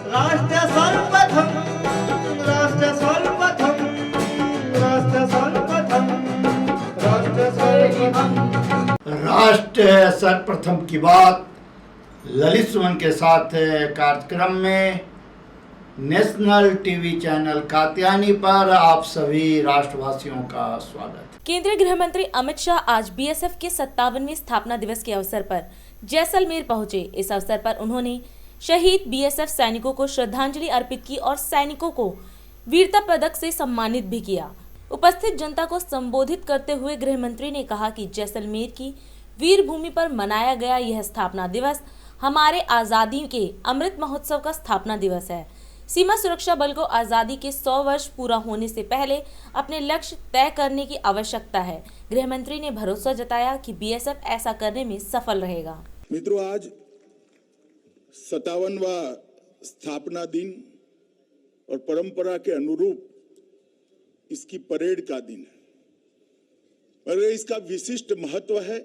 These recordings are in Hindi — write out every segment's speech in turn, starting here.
राष्ट्र सर्वप्रथम, राष्ट्र सर्वप्रथम, राष्ट्र सर्वप्रथम, राष्ट्र सर्वप्रथम। राष्ट्र सर्वप्रथम की बात ललित सुमन के साथ कार्यक्रम में नेशनल टीवी चैनल कात्यायनी पर आप सभी राष्ट्रवासियों का स्वागत। केंद्रीय गृह मंत्री अमित शाह आज बीएसएफ के 57वें स्थापना दिवस के अवसर पर जैसलमेर पहुंचे। इस अवसर पर उन्होंने शहीद बीएसएफ सैनिकों को श्रद्धांजलि अर्पित की और सैनिकों को वीरता पदक से सम्मानित भी किया। उपस्थित जनता को संबोधित करते हुए गृह मंत्री ने कहा कि जैसलमेर की वीर भूमि पर मनाया गया यह स्थापना दिवस हमारे आज़ादी के अमृत महोत्सव का स्थापना दिवस है। सीमा सुरक्षा बल को आज़ादी के 100 वर्ष पूरा होने से पहले अपने लक्ष्य तय करने की आवश्यकता है। गृह मंत्री ने भरोसा जताया कि बीएसएफ ऐसा करने में सफल रहेगा। मित्रों, आज 57वां स्थापना दिन और परंपरा के अनुरूप इसकी परेड का दिन है और इसका विशिष्ट महत्व है।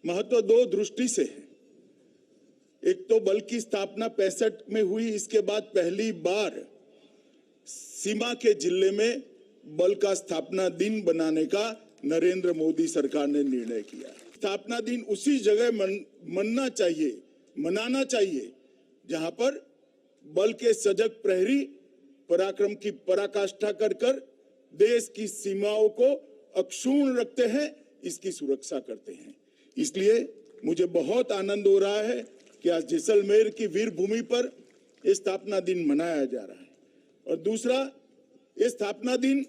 महत्व दो दृष्टि से है। एक तो बल की स्थापना 65 में हुई, इसके बाद पहली बार सीमा के जिले में बल का स्थापना दिन बनाने का नरेंद्र मोदी सरकार ने निर्णय किया। स्थापना दिन उसी जगह मनाना चाहिए जहां पर बल के सजग प्रहरी पराक्रम की पराकाष्ठा कर देश की सीमाओं को अक्षुण्ण रखते हैं, इसकी सुरक्षा करते हैं। इसलिए मुझे बहुत आनंद हो रहा है कि आज जैसलमेर की वीर भूमि पर यह स्थापना दिन मनाया जा रहा है। और दूसरा, ये स्थापना दिन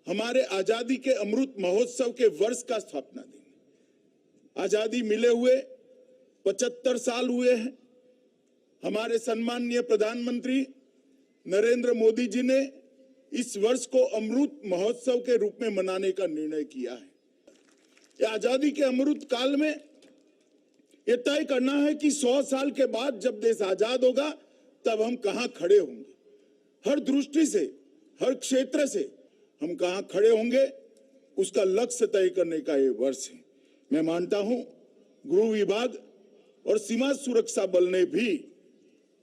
हमारे आजादी के अमृत महोत्सव के वर्ष का स्थापना दिन। आजादी मिले हुए 75 साल हुए हैं। हमारे सम्माननीय प्रधानमंत्री नरेंद्र मोदी जी ने इस वर्ष को अमृत महोत्सव के रूप में मनाने का निर्णय किया है। आजादी के अमृत काल में यह तय करना है कि 100 साल के बाद जब देश आजाद होगा तब हम कहां खड़े होंगे। हर दृष्टि से, हर क्षेत्र से हम कहां खड़े होंगे, उसका लक्ष्य तय करने का यह वर्ष है। मैं मानता हूं गृह विभाग और सीमा सुरक्षा बल ने भी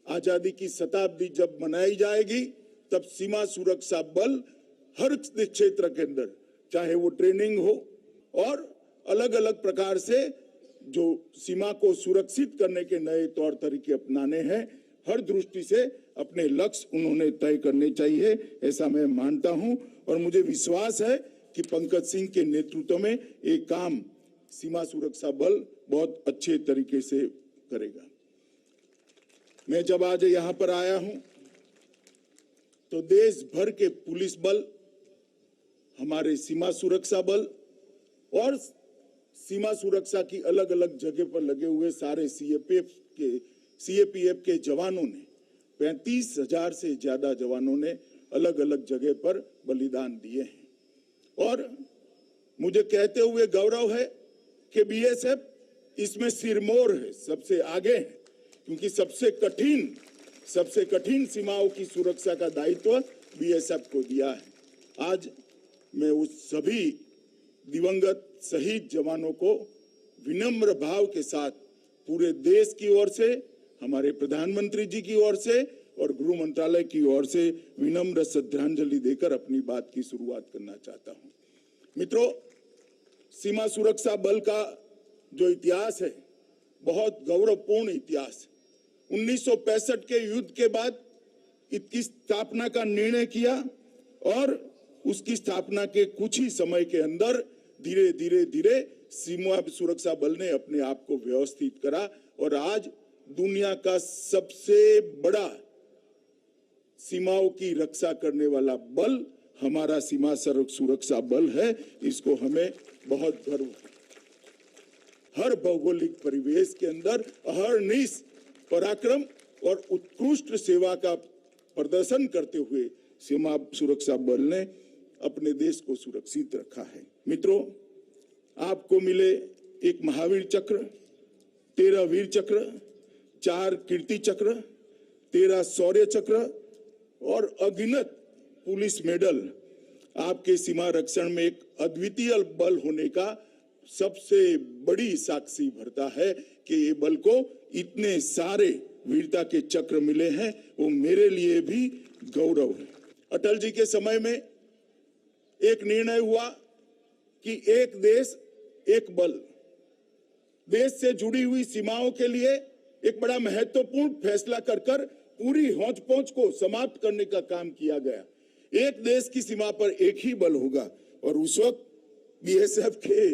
आजादी की शताब्दी जब मनाई जाएगी तब सीमा सुरक्षा बल हर क्षेत्र के अंदर, चाहे वो ट्रेनिंग हो और अलग अलग प्रकार से जो सीमा को सुरक्षित करने के नए तौर तरीके अपनाने हैं, हर दृष्टि से अपने लक्ष्य उन्होंने तय करने चाहिए, ऐसा मैं मानता हूं। और मुझे विश्वास है कि पंकज सिंह के नेतृत्व में ये काम सीमा सुरक्षा बल बहुत अच्छे तरीके से करेगा। मैं जब आज यहां पर आया हूं तो देश भर के पुलिस बल, हमारे सीमा सुरक्षा बल और सीमा सुरक्षा की अलग अलग जगह पर लगे हुए सारे सीएपीएफ के जवानों ने 35,000 से ज्यादा जवानों ने अलग अलग जगह पर बलिदान दिए हैं। और मुझे कहते हुए गौरव है कि बीएसएफ इसमें सिरमौर है, सबसे आगे है, क्योंकि सबसे कठिन सीमाओं की सुरक्षा का दायित्व बीएसएफ को दिया है। आज मैं उस सभी दिवंगत शहीद जवानों को विनम्र भाव के साथ पूरे देश की ओर से, हमारे प्रधानमंत्री जी की ओर से और गृह मंत्रालय की ओर से विनम्र श्रद्धांजलि देकर अपनी बात की शुरुआत करना चाहता हूं। मित्रों, सीमा सुरक्षा बल का जो इतिहास है बहुत गौरवपूर्ण इतिहास। 1965 के युद्ध के बाद इसकी स्थापना का निर्णय किया और उसकी स्थापना के कुछ ही समय के अंदर धीरे सीमा सुरक्षा बल ने अपने आप को व्यवस्थित करा और आज दुनिया का सबसे बड़ा सीमाओं की रक्षा करने वाला बल हमारा सीमा सुरक्षा बल है। इसको हमें बहुत गर्व है। हर भौगोलिक परिवेश के अंदर अहर्निश पराक्रम और उत्कृष्ट सेवा का प्रदर्शन करते हुए सीमा सुरक्षा बल ने अपने देश को सुरक्षित रखा है। मित्रों, आपको मिले एक महावीर चक्र, 13 वीर चक्र, 4 कीर्ति चक्र, 13 शौर्य चक्र और अगिनत पुलिस मेडल आपके सीमा रक्षण में एक अद्वितीय बल होने का सबसे बड़ी साक्षी भरता है कि ये बल को इतने सारे वीरता के चक्र मिले हैं, वो मेरे लिए भी गौरव है। अटल जी के समय में एक निर्णय हुआ कि एक देश एक बल, देश से जुड़ी हुई सीमाओं के लिए एक बड़ा महत्वपूर्ण फैसला कर पूरी हौच पौच को समाप्त करने का काम किया गया। एक देश की सीमा पर एक ही बल होगा और उस वक्त बीएसएफ के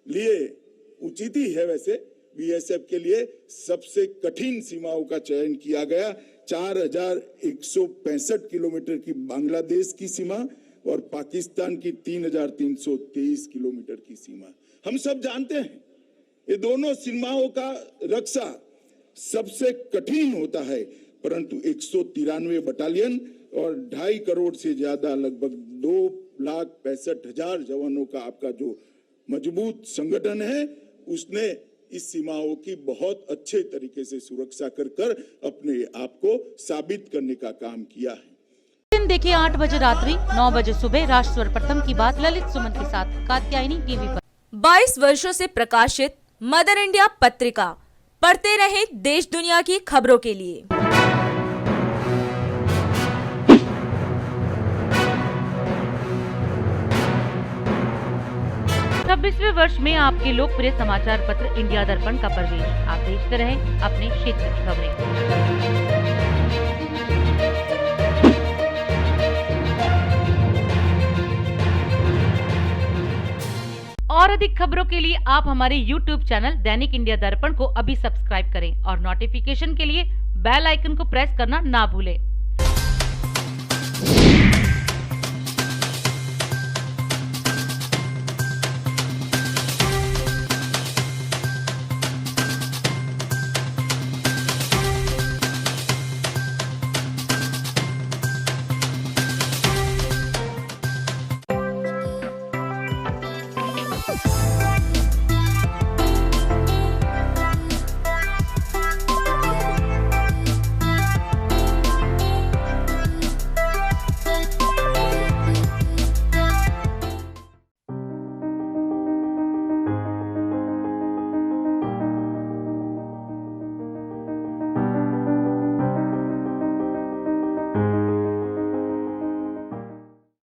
लिए उचित ही है, वैसे बीएसएफ के लिए सबसे कठिन सीमाओं का चयन किया गया। 4165 किलोमीटर की बांग्लादेश की सीमा और पाकिस्तान की 3323 किलोमीटर की सीमा। हम सब जानते हैं ये दोनों सीमाओं का रक्षा सबसे कठिन होता है, परंतु 193 बटालियन और 2.5 करोड़ से ज्यादा लगभग 2,65,000 जवानों का आपका जो मजबूत संगठन है, उसने इस सीमाओं की बहुत अच्छे तरीके से सुरक्षा कर अपने आप को साबित करने का काम किया है। दिन देखिए 8 बजे रात्रि 9 बजे सुबह राष्ट्र सर्वप्रथम की बात ललित सुमन के साथ कात्यायनी टीवी पर। 22 वर्षों से प्रकाशित मदर इंडिया पत्रिका, पढ़ते रहे देश दुनिया की खबरों के लिए। 26वें वर्ष में आपके लोकप्रिय समाचार पत्र इंडिया दर्पण का प्रवेश। आप देखते रहें अपने क्षेत्र की खबरें। और अधिक खबरों के लिए आप हमारे YouTube चैनल दैनिक इंडिया दर्पण को अभी सब्सक्राइब करें और नोटिफिकेशन के लिए बेल आइकन को प्रेस करना ना भूलें।